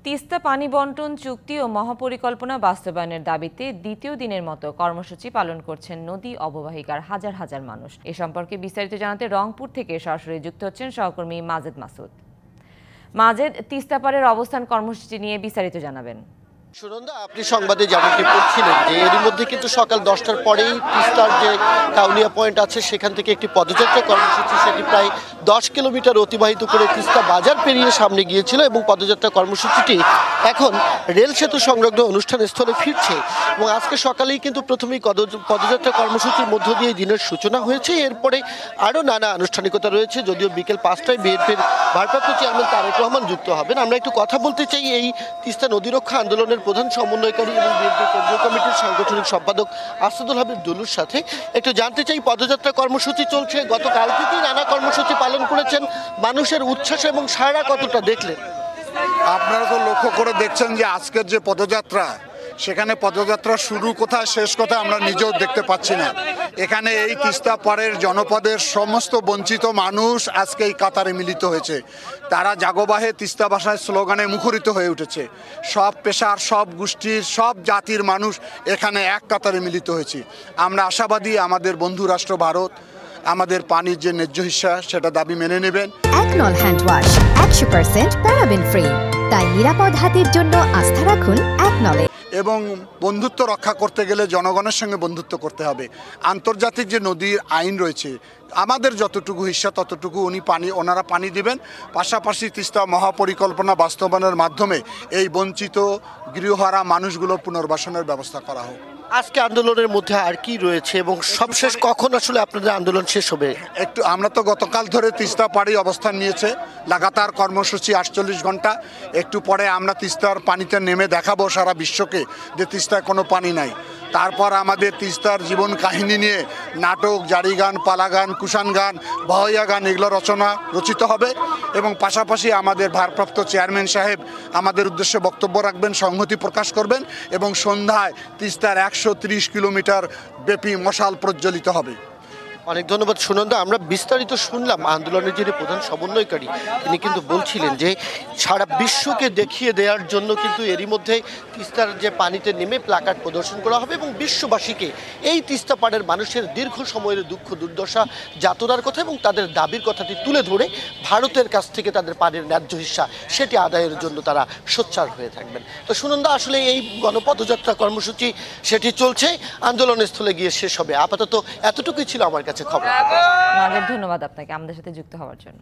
তিস্তা পানি বন্টন চুক্তি ও মহাপরিকল্পনা বাস্তবায়নের দাবিতে দ্বিতীয় দিনের মতো কর্মসূচি পালন করছেন নদী অববাহিকার হাজার হাজার মানুষ। এ সম্পর্কে বিস্তারিত জানাতে রংপুর থেকে সরাসরি যুক্ত হচ্ছেন সহকর্মী মাজেদ মাসুদ। মাজেদ, তিস্তা পাড়ের অবস্থান কর্মসূচি নিয়ে বিস্তারিত জানাবেন। সুনন্দা, আপনি সংবাদে যেমনটি পড়ছিলেন যে এরই মধ্যে কিন্তু সকাল 10টার পরেই তিস্তার যে কাউনিয়া পয়েন্ট আছে সেখান থেকে একটি পদযাত্রা কর্মসূচি, সেটি প্রায় 10 কিলোমিটার অতিবাহিত করে তিস্তা বাজার পেরিয়ে সামনে গিয়েছিল এবং পদযাত্রা কর্মসূচিটি এখন রেল সেতু সংলগ্ন অনুষ্ঠান স্থলে ফিরছে। এবং আজকে সকালেই কিন্তু প্রথমেই পদযাত্রা কর্মসূচির মধ্য দিয়ে দিনের সূচনা হয়েছে। এরপরে আরও নানা আনুষ্ঠানিকতা রয়েছে, যদিও বিকেল 5টায় বিএনপির ভারপ্রাপ্ত চেয়ারম্যান তারেক রহমান যুক্ত হবেন। আমরা একটু কথা বলতে চাই এই তিস্তা নদী রক্ষা আন্দোলনের প্রধান সমন্বয়কারী এবং বিএনপি কেন্দ্রীয় কমিটির সাংগঠনিক সম্পাদক আসাদুল হাবিব দুলুর সাথে। একটু জানতে চাই, পদযাত্রা কর্মসূচি চলছে, গতকাল থেকেই নানা কর্মসূচি পালন করেছেন, মানুষের উচ্ছ্বাস এবং সাড়া কতটা দেখলেন? আপনারা তো লক্ষ্য করে দেখছেন যে আজকের যে পদযাত্রা, সেখানে পদযাত্রা শুরু কোথায় শেষ কোথায় আমরা নিজেও দেখতে পাচ্ছি না। এখানে এই তিস্তা পাড়ের জনপদের সমস্ত বঞ্চিত মানুষ আজকে এই কাতারে মিলিত হয়েছে। তারা জাগবাহে তিস্তা ভাষায় স্লোগানে মুখরিত হয়ে উঠেছে। সব পেশার, সব গোষ্ঠীর, সব জাতির মানুষ এখানে এক কাতারে মিলিত হয়েছে। আমরা আশাবাদী আমাদের বন্ধু রাষ্ট্র ভারত আমাদের পানির যে ন্যায্য হিস্সা সেটা দাবি মেনে নেবেন। একনল হ্যান্ড ওয়াশ 100% প্যারাবেন ফ্রি, তাই নিরাপদ হাতের জন্য আস্থা রাখুন একনলে। এবং বন্ধুত্ব রক্ষা করতে গেলে জনগণের সঙ্গে বন্ধুত্ব করতে হবে। আন্তর্জাতিক যে নদীর আইন রয়েছে, আমাদের যতটুকু হিস্সা ততটুকু ওনারা পানি দিবেন। পাশাপাশি তিস্তা মহাপরিকল্পনা বাস্তবায়নের মাধ্যমে এই বঞ্চিত গৃহহারা মানুষগুলো পুনর্বাসনের ব্যবস্থা করা হোক। আজকে আন্দোলনের মধ্যে আর কি রয়েছে এবং সবশেষ কখন আসলে আপনাদের আন্দোলন শেষ হবে? আমরা তো গতকাল ধরে তিস্তা পাড়ে অবস্থান নিয়েছে, লাগাতার কর্মসূচি 48 ঘন্টা। একটু পরে আমরা তিস্তার পানিতে নেমে দেখাবো সারা বিশ্বকে যে তিস্তায় কোনো পানি নাই। তারপর আমাদের তিস্তার জীবন কাহিনী নিয়ে নাটক, জারি গান, পালা গান, কুষাণ গান, বহইয়া গান এগুলো রচিত হবে। এবং পাশাপাশি আমাদের ভারপ্রাপ্ত চেয়ারম্যান সাহেব আমাদের উদ্দেশ্যে বক্তব্য রাখবেন, সংহতি প্রকাশ করবেন এবং সন্ধ্যায় তিস্তার 130 কিলোমিটার ব্যাপী মশাল প্রজ্বলিত হবে। অনেক ধন্যবাদ সুনন্দা। আমরা বিস্তারিত শুনলাম আন্দোলনের যিনি প্রধান সমন্বয়কারী, তিনি কিন্তু বলছিলেন যে সারা বিশ্বকে দেখিয়ে দেওয়ার জন্য কিন্তু এরই মধ্যে তিস্তার যে পানিতে নেমে প্লাকার্ড প্রদর্শন করা হবে এবং বিশ্ববাসীকে এই তিস্তা পাড়ের মানুষের দীর্ঘ সময়ের দুঃখ দুর্দশা যাতনার কথা এবং তাদের দাবির কথাটি তুলে ধরে ভারতের কাছ থেকে তাদের পানির ন্যায্য হিস্সা সেটি আদায়ের জন্য তারা সোচ্চার হয়ে থাকবেন। তো সুনন্দা, আসলে এই গণপদযাত্রা কর্মসূচি সেটি চলছে, আন্দোলনের স্থলে গিয়ে শেষ হবে। আপাতত এতটুকুই ছিল আমার কাছে খবর। মাজেদ, ধন্যবাদ আপনাকে আমাদের সাথে যুক্ত হওয়ার জন্য।